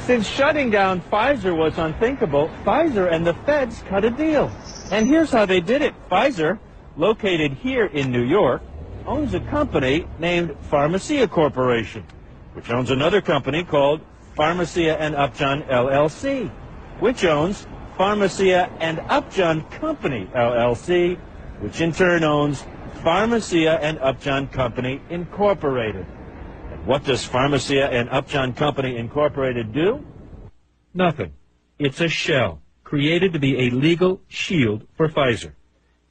Since shutting down Pfizer was unthinkable, Pfizer and the feds cut a deal. And here's how they did it. Pfizer, located here in New York, owns a company named Pharmacia Corporation, which owns another company called Pharmacia and Upjohn LLC, which owns Pharmacia and Upjohn Company LLC, which in turn owns Pharmacia and Upjohn Company Incorporated. And what does Pharmacia and Upjohn Company Incorporated do? Nothing. It's a shell created to be a legal shield for Pfizer.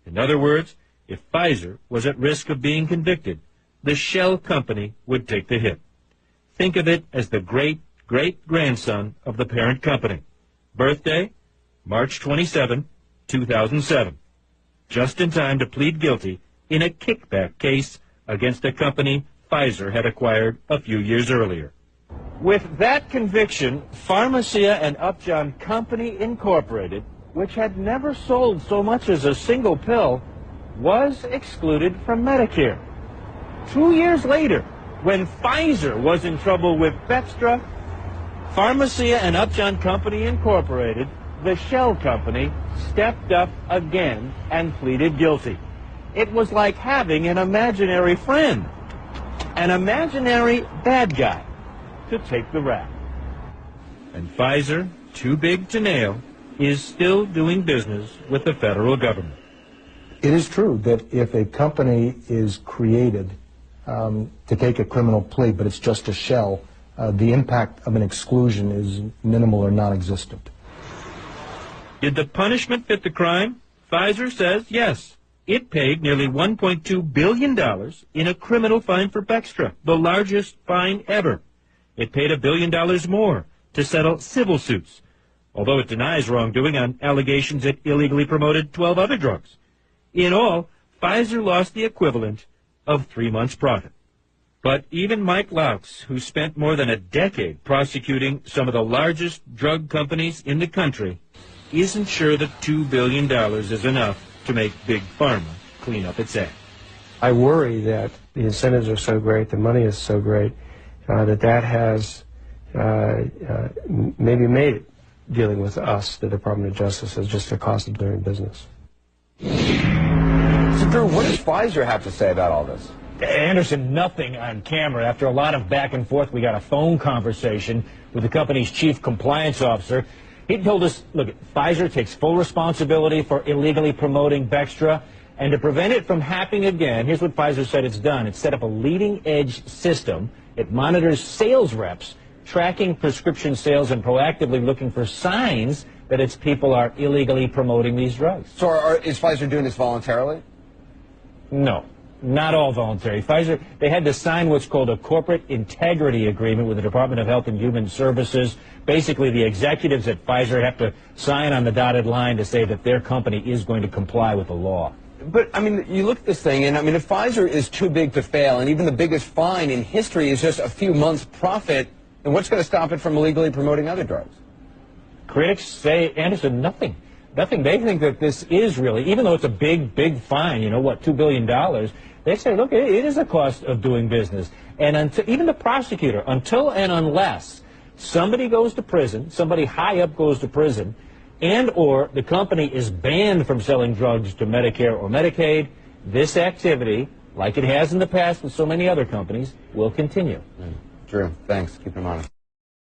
In other words, if Pfizer was at risk of being convicted, the shell company would take the hit. Think of it as the great-great-grandson of the parent company. Birthday, March 27, 2007. Just in time to plead guilty in a kickback case against a company Pfizer had acquired a few years earlier. With that conviction, Pharmacia and Upjohn Company Incorporated, which had never sold so much as a single pill, was excluded from Medicare. 2 years later, when Pfizer was in trouble with Bextra, Pharmacia and Upjohn Company Incorporated, the shell company, stepped up again and pleaded guilty. It was like having an imaginary friend, an imaginary bad guy, to take the rap. And Pfizer, too big to nail, is still doing business with the federal government. It is true that if a company is created to take a criminal plea, but it's just a shell, the impact of an exclusion is minimal or non-existent. Did the punishment fit the crime? Pfizer says yes. It paid nearly $1.2 billion in a criminal fine for Bextra, the largest fine ever. It paid $1 billion more to settle civil suits, although it denies wrongdoing on allegations it illegally promoted 12 other drugs. In all, Pfizer lost the equivalent of 3 months' profit. But even Mike Laux, who spent more than a decade prosecuting some of the largest drug companies in the country, isn't sure that $2 billion is enough to make Big Pharma clean up its act. I worry that the incentives are so great, the money is so great, that has maybe made it, dealing with us, the Department of Justice, as just a cost of doing business. So, Drew, what does Pfizer have to say about all this? Anderson, nothing on camera. After a lot of back and forth, we got a phone conversation with the company's chief compliance officer. He told us, look, Pfizer takes full responsibility for illegally promoting Bextra, and to prevent it from happening again, here's what Pfizer said it's done. It's set up a leading-edge system. It monitors sales reps, tracking prescription sales and proactively looking for signs that its people are illegally promoting these drugs. So is Pfizer doing this voluntarily? No, not all voluntary. Pfizer, they had to sign what's called a corporate integrity agreement with the Department of Health and Human Services. Basically, the executives at Pfizer have to sign on the dotted line to say that their company is going to comply with the law. But, I mean, you look at this thing, and, I mean, if Pfizer is too big to fail, and even the biggest fine in history is just a few months' profit, then what's going to stop it from illegally promoting other drugs? Critics say, Anderson, nothing. Nothing. They think that this is really, even though it's a big, big fine, you know, what, $2 billion, they say, look, it is a cost of doing business. And until, even the prosecutor, until and unless somebody goes to prison, somebody high up goes to prison, and or the company is banned from selling drugs to Medicare or Medicaid, this activity, like it has in the past with so many other companies, will continue. Drew, thanks. Keep him honest.